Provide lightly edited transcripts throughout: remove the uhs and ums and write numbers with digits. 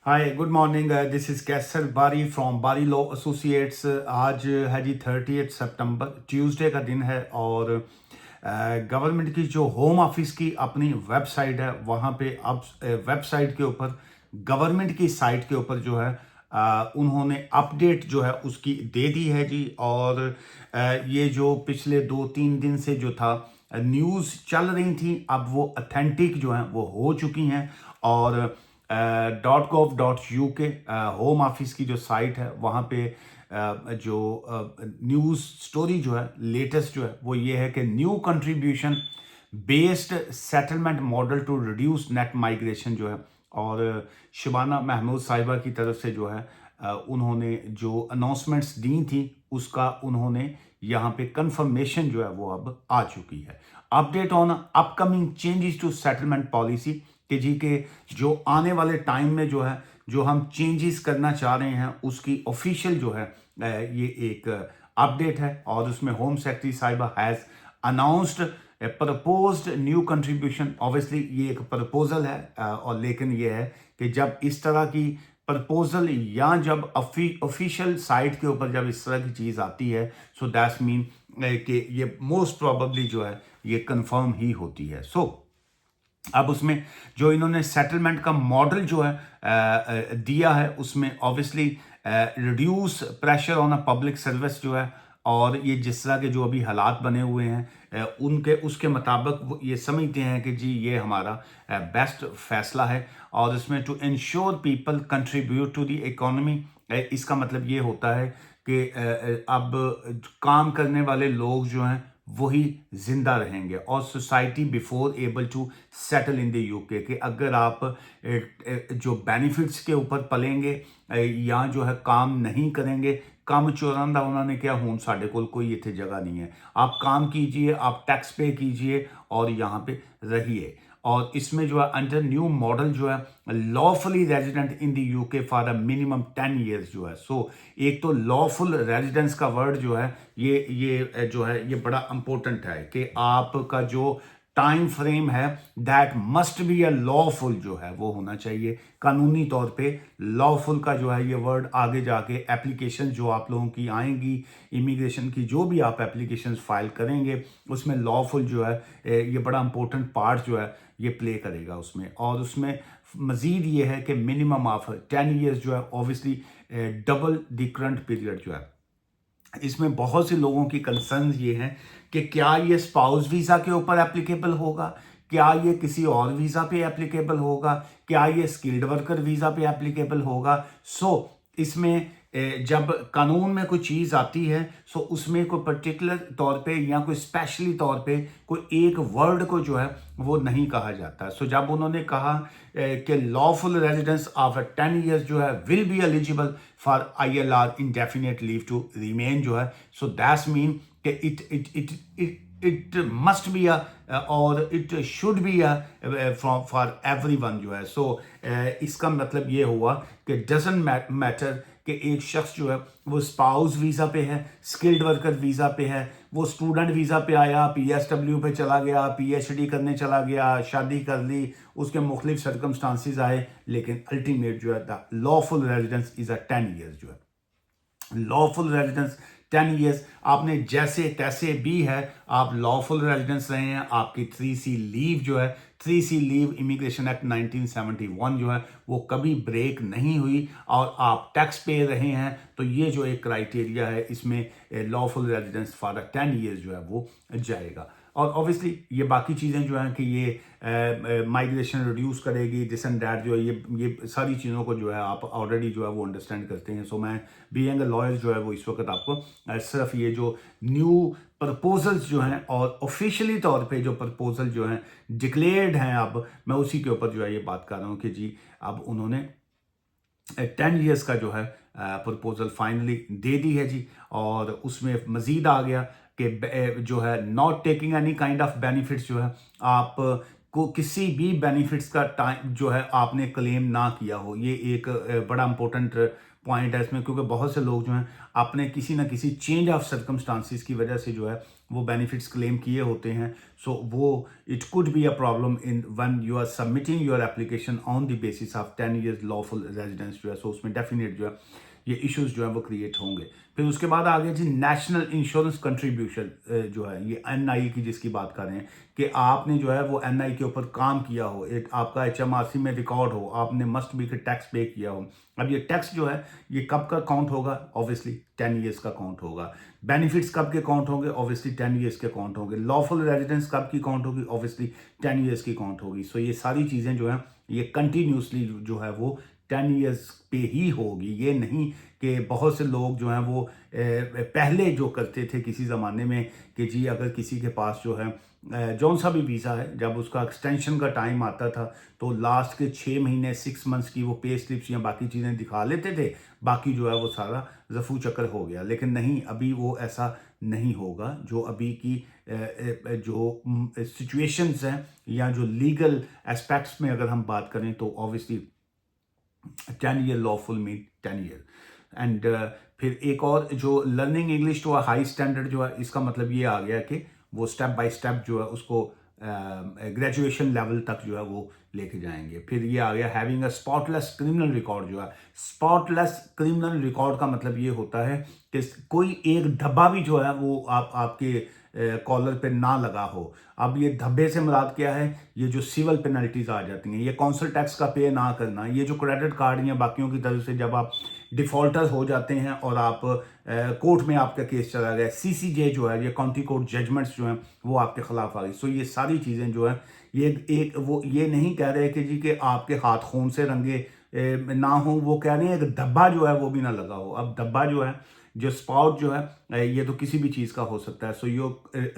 Hi good morning, this is Kaisar Bari from बारी law associates. आज है जी 30 सितंबर, ट्यूसडे का दिन है और गवर्नमेंट की जो होम ऑफिस की अपनी वेबसाइट है वहाँ पे अब वेबसाइट के ऊपर गवर्नमेंट की साइट के ऊपर जो है उन्होंने अपडेट जो है उसकी दे दी है जी। और ये जो पिछले 2-3 दिन से जो था न्यूज़ चल रही थी, अब वो ऑथेंटिक जो है वो हो चुकी हैं। और .gov.uk होम ऑफिस की जो साइट है वहाँ पे जो न्यूज़ स्टोरी जो है लेटेस्ट जो है वो ये है कि new contribution based settlement model to reduce net migration जो है। और शबाना महमूद साहिबा की तरफ से जो है उन्होंने जो अनाउंसमेंट्स दी थी उसका उन्होंने यहाँ पे कंफर्मेशन जो है वो अब आ चुकी है। Update on upcoming changes to settlement policy कि जी के जो आने वाले टाइम में जो है जो हम चेंजेस करना चाह रहे हैं उसकी ऑफिशियल जो है ये एक अपडेट है। और उसमें होम सेक्रेटरी साहिबा has announced proposed new contribution. Obviously ये एक प्रपोजल है और लेकिन ये है कि जब इस तरह की प्रपोजल या जब ऑफिशियल साइट के ऊपर जब इस तरह की चीज़ आती है सो दैट्स मीन कि ये मोस्ट प्रोबेबली जो है ये कंफर्म ही होती है। अब उसमें जो इन्होंने सेटलमेंट का मॉडल जो है दिया है उसमें obviously reduce pressure on a public service जो है। और ये जिस तरह के जो अभी हालात बने हुए हैं उनके उसके मुताबिक वो ये समझते हैं कि जी ये हमारा बेस्ट फैसला है। और इसमें to ensure people contribute to the economy, इसका मतलब ये होता है कि अब काम करने वाले लोग जो हैं वही जिंदा रहेंगे और society before able to settle in the UK कि अगर आप जो बेनिफिट्स के ऊपर पलेंगे या जो है काम नहीं करेंगे, काम चोरांदा उन्होंने क्या हूँ साढ़े कोई इतने जगह नहीं है। आप काम कीजिए, आप टैक्स पे कीजिए और यहाँ पे रहिए। और इसमें जो है अंडर न्यू मॉडल जो है lawfully resident in the UK for a minimum 10 years जो है। एक तो लॉफुल रेजिडेंस का वर्ड जो है ये जो है ये बड़ा इंपॉर्टेंट है कि आपका जो टाइम फ्रेम है that must be a lawful जो है वो होना चाहिए कानूनी तौर पे। लॉफुल का जो है ये वर्ड आगे जाके एप्लीकेशन जो आप लोगों की आएंगी इमिग्रेशन की जो भी आप एप्लीकेशन फाइल करेंगे उसमें लॉफुल जो है ये बड़ा इंपॉर्टेंट पार्ट जो है ये प्ले करेगा उसमें। और उसमें मजीद ये है कि मिनिमम ऑफ 10 years जो है obviously double the current period जो है। इसमें बहुत से लोगों की कंसर्न ये हैं कि क्या ये स्पाउस वीज़ा के ऊपर एप्लीकेबल होगा, क्या ये किसी और वीज़ा पे एप्लीकेबल होगा, क्या ये स्किल्ड वर्कर वीज़ा पे एप्लीकेबल होगा। इसमें जब कानून में कोई चीज़ आती है उसमें कोई पर्टिकुलर तौर पे या कोई स्पेशली तौर पे कोई एक वर्ड को जो है वो नहीं कहा जाता। जब उन्होंने कहा कि लॉफुल रेजिडेंस आफ्टर 10 years जो है will be eligible for ILR indefinite leave to remain जो है। दैट्स मीन कि इट मस्ट बी और it should be from for everyone जो है। इसका मतलब ये हुआ कि डजंट मैटर कि एक शख्स जो है वो स्पाउस वीज़ा पे है, स्किल्ड वर्कर वीज़ा पे है, वो स्टूडेंट वीज़ा पे आया, PSW पे चला गया, PhD करने चला गया, शादी कर ली, उसके मुख्तलिफ सर्कमस्टांसिस आए, लेकिन अल्टीमेट जो है the lawful residence is a 10 years जो है। लॉफुल रेजिडेंस 10 years आपने जैसे तैसे भी है आप लॉफुल रेजिडेंस रहे हैं, आपकी 3C लीव जो है 3C लीव इमिग्रेशन एक्ट 1971 जो है वो कभी ब्रेक नहीं हुई और आप टैक्स पे रहे हैं तो ये जो एक क्राइटेरिया है इसमें लॉफुल रेजिडेंस फॉर 10 years जो है वो जाएगा। और ऑब्वियसली ये बाकी चीज़ें जो हैं कि ये माइग्रेशन रिड्यूस करेगी दिस एंड दैट जो है ये सारी चीज़ों को जो है आप ऑलरेडी जो है वो अंडरस्टैंड करते हैं। मैं बीइंग अ लॉयर जो है वो इस वक्त आपको सिर्फ ये जो न्यू प्रपोजल्स जो हैं और ऑफिशियली तौर पे जो प्रपोजल जो हैं डिक्लेयर्ड हैं अब मैं उसी के ऊपर जो है ये बात कर रहा हूँ कि जी अब उन्होंने 10 years का जो है प्रपोजल फाइनली दे दी है जी। और उसमें मजीद आ गया कि जो है not taking any kind of benefits जो है आप को किसी भी बेनिफिट्स का टाइम जो है आपने क्लेम ना किया हो, ये एक बड़ा इंपॉर्टेंट पॉइंट है इसमें, क्योंकि बहुत से लोग जो हैं आपने किसी ना किसी चेंज ऑफ सर्कमस्टांसिस की वजह से जो है वो बेनिफिट्स क्लेम किए होते हैं। सो वो it could be a problem in when you are submitting your application on the basis of 10 years lawful residence जो है, सो उसमें डेफिनेट जो है ये इश्यूज जो है वो क्रिएट होंगे। फिर उसके बाद आगे जी नेशनल इंश्योरेंस कंट्रीब्यूशन जो है, ये एनआई की जिसकी बात कर रहे हैं कि आपने जो है वो एनआई के ऊपर काम किया हो, एक आपका एचएमआरसी में रिकॉर्ड हो, आपने मस्ट बी के टैक्स पे किया हो। अब ये टैक्स जो है ये कब का काउंट होगा? ऑब्वियसली 10 ईयर्स का काउंट होगा। बेनिफिट्स कब के काउंट होंगे? ऑब्वियसली 10 ईयर्स के काउंट होंगे। लॉफुल रेजिडेंस कब की काउंट होगी? ऑब्वियसली 10 ईयर्स की काउंट होगी। सो ये सारी चीज़ें जो हैं ये कंटिन्यूसली जो है वो 10 ईयर्स पे ही होगी। ये नहीं कि बहुत से लोग जो हैं वो पहले जो करते थे किसी ज़माने में कि जी अगर किसी के पास जो है जौन सा भी वीज़ा है, जब उसका एक्सटेंशन का टाइम आता था तो लास्ट के 6 महीने 6 मंथ्स की वो पे स्लिप्स या बाकी चीज़ें दिखा लेते थे, बाकी जो है वो सारा रफू चक्कर हो गया। लेकिन नहीं, अभी वो ऐसा नहीं होगा। जो अभी की जो सिचुएशंस हैं या जो लीगल एस्पेक्ट्स में अगर हम बात करें तो obviously 10 year lawful mean 10 year. And फिर एक और जो learning English to a high standard जो है, इसका मतलब ये आ गया कि वो स्टेप बाय स्टेप जो है उसको ग्रेजुएशन लेवल तक जो है वो लेके जाएंगे। फिर ये आ गया having a spotless criminal record जो है। स्पॉटलेस क्रिमिनल रिकॉर्ड का मतलब ये होता है कि कोई एक धब्बा भी जो है वो आपके कॉलर पे ना लगा हो। अब ये धब्बे से मुराद क्या है? ये जो सिविल पेनल्टीज आ जाती हैं, ये कौंसल टैक्स का पे ना करना, ये जो क्रेडिट कार्ड या बाकियों की तरफ से जब आप डिफॉल्टर हो जाते हैं और आप कोर्ट में आपका केस चला गया, सीसीजे जो है ये काउंटी कोर्ट जजमेंट्स जो हैं वो आपके खिलाफ आ गई। सो ये सारी चीज़ें जो है ये एक वो ये नहीं कह रहे कि जी कि आपके हाथ खून से रंगे ना हो, वो कह रहे हैं एक धब्बा जो है वो भी ना लगा हो। अब धब्बा जो है, जो स्पॉट जो है ये तो किसी भी चीज़ का हो सकता है। सो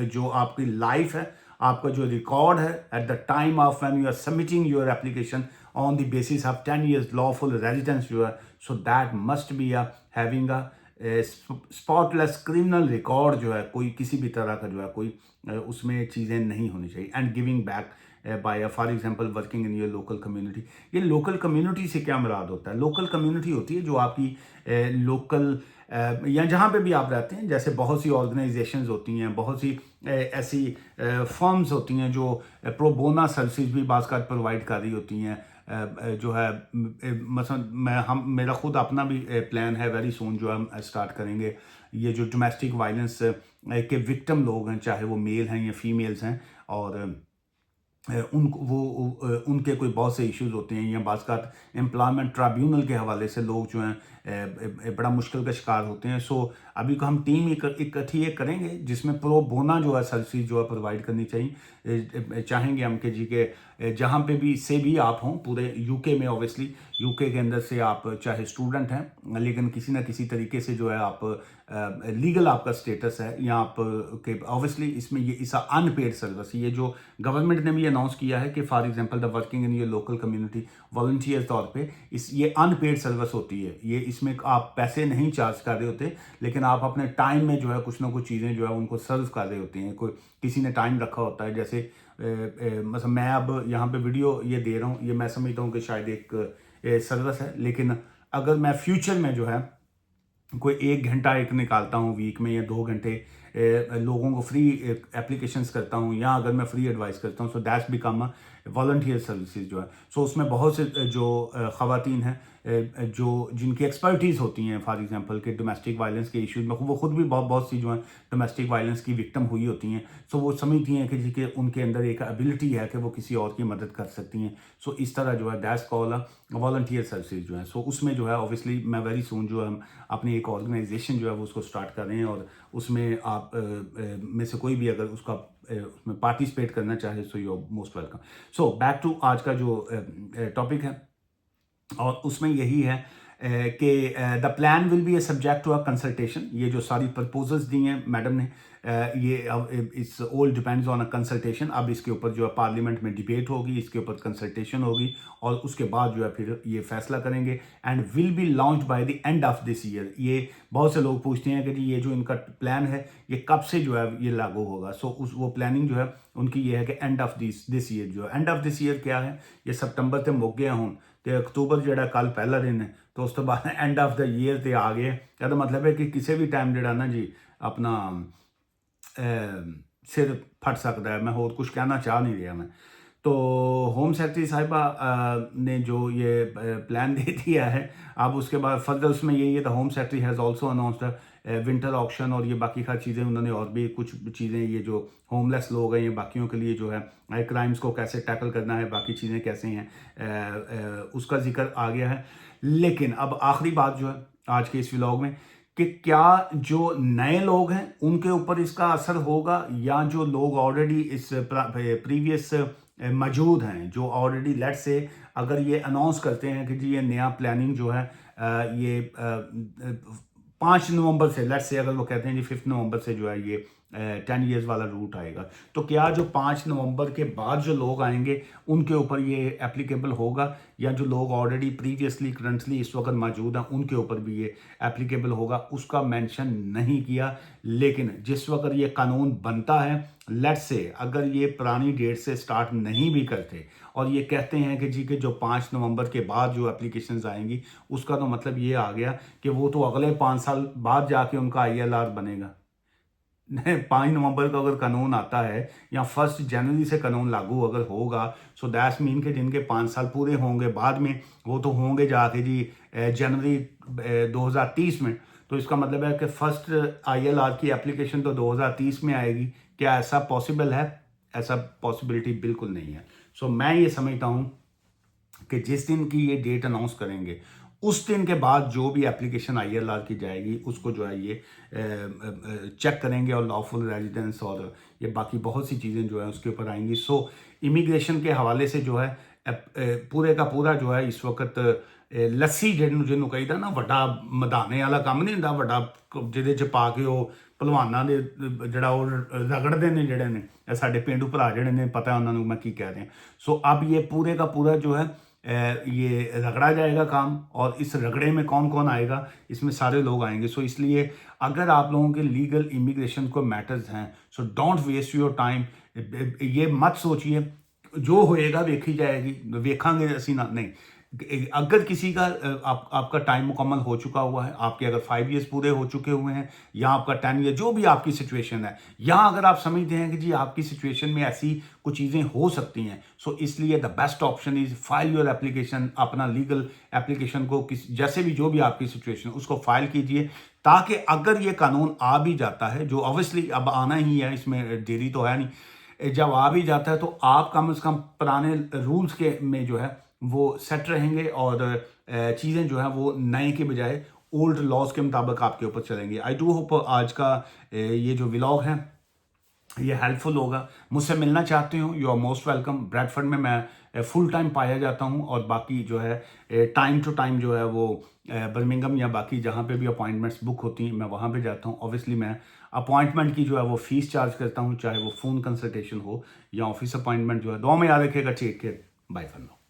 जो आपकी लाइफ है, आपका जो रिकॉर्ड है at the time of when you are submitting your application on the basis of 10 years lawful residence जो है, so that must be having a spotless criminal record जो है, कोई किसी भी तरह का जो है कोई उसमें चीज़ें नहीं होनी चाहिए। And giving back by for example working in your local community. ये लोकल कम्युनिटी से क्या मुराद होता है? लोकल कम्युनिटी होती है जो आपकी लोकल या जहाँ पे भी आप रहते हैं। जैसे बहुत सी ऑर्गेनाइजेशंस होती हैं, बहुत सी ऐसी फर्म्स होती हैं जो प्रो बोना सर्विसेज भी बाज़ प्रोवाइड कर रही होती हैं। जो है मसलन मेरा खुद अपना भी प्लान है, वेरी सून जो हम स्टार्ट करेंगे। ये जो डोमेस्टिक वायलेंस के विक्टिम लोग हैं, चाहे वो मेल हैं या फीमेल्स हैं, और उनके कोई बहुत से इश्यूज होते हैं या बाज़ एम्प्लॉयमेंट ट्राइब्यूनल के हवाले से लोग जो हैं बड़ा मुश्किल का शिकार होते हैं। सो अभी को हम टीम इकट्ठी एक करेंगे जिसमें प्रो बोना जो है सर्विस जो है प्रोवाइड करनी चाहिए। चाहेंगे हम कि जी के जहाँ पे भी से भी आप हों पूरे यूके में, ऑब्वियसली यूके के अंदर से आप चाहे स्टूडेंट हैं लेकिन किसी ना किसी तरीके से जो है आप लीगल आपका स्टेटस है या आप के ऑब्वियसली इसमें ये इस अनपेड सर्विस, ये जो गवर्नमेंट ने भी अनाउंस किया है कि for example the working in your local community volunteer तौर पे ये अनपेड सर्विस होती है। ये इसमें आप पैसे नहीं चार्ज कर रहे होते, लेकिन आप अपने टाइम में जो है कुछ ना कुछ चीज़ें जो है उनको सर्व कर रहे होते हैं। कोई किसी ने टाइम रखा होता है, जैसे मतलब मैं अब यहाँ पे वीडियो ये दे रहा हूँ, ये मैं समझता हूँ कि शायद एक सर्विस है, लेकिन अगर मैं फ्यूचर में जो है कोई 1 घंटा एक निकालता हूँ वीक में या 2 घंटे लोगों को फ्री एप्लीकेशंस करता हूँ या अगर मैं फ्री एडवाइस करता हूँ, so that's become volunteer services जो है। सो उसमें बहुत से जो ख़वातीन हैं जो जिनकी एक्सपर्टीज़ होती हैं, फॉर एग्जांपल के डोमेस्टिक वायलेंस के इश्यूज में, वो खुद भी बहुत सी जो है डोमेस्टिक वायलेंस की विक्टिम हुई होती हैं। सो वो समझती हैं कि जी कि उनके अंदर एक एबिलिटी है कि वो किसी और की मदद कर सकती हैं। सो इस तरह जो है दैट्स कॉल वॉलंटियर सर्विसेज जो है। सो उसमें जो है ऑब्वियसली मैं वेरी सून जो है हम अपनी एक ऑर्गेनाइजेशन जो है वो उसको स्टार्ट कर रहे हैं, और उसमें आप में से कोई भी अगर उसका उसमें पार्टिसिपेट करना चाहे so you are most welcome. So back to आज का जो टॉपिक है, और उसमें यही है कि the plan will be a subject to a consultation. ये जो सारी प्रपोजल्स दी हैं मैडम ने, ये it's all depends on a consultation. अब इसके ऊपर जो है पार्लियामेंट में डिबेट होगी, इसके ऊपर कंसल्टेशन होगी, और उसके बाद जो है फिर ये फैसला करेंगे and will be launch by the end of this year. ये बहुत से लोग पूछते हैं कि जी ये जो इनका प्लान है ये कब से जो है ये लागू होगा। सो वो प्लानिंग जो है उनकी ये है कि एंड ऑफ दिस ईयर जो है, एंड ऑफ दिस ईयर क्या है, ये सितंबर तक मुक गया हूँ तो अक्तूबर ਜਿਹੜਾ ਕੱਲ ਪਹਿਲਾ ਦਿਨ ਹੈ तो उस तो बाद एंड ऑफ द ईयर ਤੇ ਆ ਗਏ ਇਹਦਾ ਮਤਲਬ ਹੈ ਕਿ ਕਿਸੇ ਵੀ ਟਾਈਮ ਜਿਹੜਾ ਨਾ ਜੀ ਆਪਣਾ सिर फट सकता है। मैं और कुछ कहना चाह नहीं रहा मैं। तो होम सेक्रेटरी साहिबा ने जो ये प्लान दे दिया है, अब उसके बाद फर्दर उसमें यही है, the home secretary has also announced winter auction और ये बाकी हर चीज़ें उन्होंने और भी कुछ चीज़ें, ये जो होमलेस लोग हैं ये बाकियों के लिए जो है क्राइम्स को कैसे टैकल करना है, बाकी चीज़ें कैसे हैं उसका जिक्र आ गया है। लेकिन अब आखिरी बात जो है आज के इस व्लॉग में कि क्या जो नए लोग हैं उनके ऊपर इसका असर होगा या जो लोग ऑलरेडी इस प्रीवियस मौजूद हैं, जो ऑलरेडी लेट से अगर ये अनाउंस करते हैं कि जी ये नया प्लानिंग जो है ये 5 नवंबर से, लेट से अगर वो कहते हैं जी 5 नवंबर से जो है ये 10 ईयर्स वाला रूट आएगा, तो क्या जो 5 नवंबर के बाद जो लोग आएंगे उनके ऊपर ये एप्लीकेबल होगा या जो लोग ऑलरेडी प्रीवियसली करंटली इस वक्त मौजूद हैं उनके ऊपर भी ये एप्लीकेबल होगा, उसका मेंशन नहीं किया। लेकिन जिस वक्त ये कानून बनता है, लेट से अगर ये पुरानी डेट से स्टार्ट नहीं भी करते और ये कहते हैं कि जी कि जो 5 नवंबर के बाद जो एप्लीकेशंस आएंगी, उसका तो मतलब ये आ गया कि वो तो अगले 5 साल बाद जाके उनका ILR बनेगा। 5 नवंबर को अगर कानून आता है या 1 जनवरी से कानून लागू अगर होगा, सो दैट्स मीन के जिनके 5 साल पूरे होंगे बाद में, वो तो होंगे जाके जी जनवरी 2030 में। तो इसका मतलब है कि फर्स्ट ILR की एप्लीकेशन तो 2030 में आएगी। क्या ऐसा पॉसिबल है? ऐसा पॉसिबिलिटी बिल्कुल नहीं है। सो मैं ये समझता हूँ कि जिस दिन की ये डेट अनाउंस करेंगे उस दिन के बाद जो भी एप्लीकेशन ILR की जाएगी उसको जो है ये चेक करेंगे और लॉफुल रेजिडेंस और ये बाकी बहुत सी चीज़ें जो है उसके ऊपर आएंगी। सो इमिग्रेशन के हवाले से जो है पूरे का पूरा जो है इस वक्त ਲੱਸੀ ਜਿਹਨੂੰ ਕਹੀਦਾ ਨਾ ਵੱਡਾ ਮਧਾਨੇ ਵਾਲਾ ਕੰਮ ਨਹੀਂ ਹੁੰਦਾ, ਵੱਡਾ ਜਿਹਦੇ 'ਚ ਪਾ ਕੇ ਉਹ ਭਲਵਾਨਾਂ ਦੇ ਜਿਹੜਾ ਉਹ ਰਗੜਦੇ ਨੇ ਜਿਹੜੇ ਨੇ, ਇਹ ਸਾਡੇ ਪੇਂਡੂ ਭਰਾ ਜਿਹੜੇ ਨੇ ਪਤਾ ਉਹਨਾਂ ਨੂੰ मैं ਕੀ कह रहे हैं। सो अब ये पूरे का पूरा जो है ये रगड़ा जाएगा काम, और इस रगड़े में कौन कौन आएगा, इसमें सारे लोग आएंगे। सो इसलिए अगर आप लोगों के लीगल इमिग्रेशन को मैटर्स हैं, so don't waste your time. ये मत सोचिए जो होएगा वेखी जाएगी, वेखांगे असी ना, नहीं। अगर किसी का आपका टाइम मुकम्मल हो चुका हुआ है, आपके अगर 5 ईयर्स पूरे हो चुके हुए हैं या आपका 10 ईयर, जो भी आपकी सिचुएशन है, या अगर आप समझते हैं कि जी आपकी सिचुएशन में ऐसी कुछ चीज़ें हो सकती हैं, सो इसलिए the best option is file your application. अपना लीगल एप्लीकेशन को जैसे भी जो भी आपकी सिचुएशन उसको फाइल कीजिए, ताकि अगर ये कानून आ भी जाता है, जो ऑब्वियसली अब आना ही है, इसमें देरी तो है नहीं, जब आ भी जाता है तो आप कम से कम पुराने रूल्स के में जो है वो सेट रहेंगे और चीज़ें जो है वो नए के बजाय ओल्ड लॉज के मुताबिक आपके ऊपर चलेंगी। आई डू होप आज का ये जो व्लॉग है ये हेल्पफुल होगा। मुझसे मिलना चाहते हो, you are most welcome. Bradford में मैं फुल टाइम पाया जाता हूँ और बाकी जो है टाइम टू टाइम जो है वो बर्मिंघम या बाकी जहाँ पे भी अपॉइंटमेंट्स बुक होती हैं मैं वहाँ पे जाता हूँ। ऑब्वियसली मैं अपॉइंटमेंट की जो है वो फ़ीस चार्ज करता हूँ, चाहे वो फ़ोन कंसल्टेशन हो या ऑफिस अपॉइंटमेंट जो है। दुआ में याद रखिएगा। Take care, bye for now.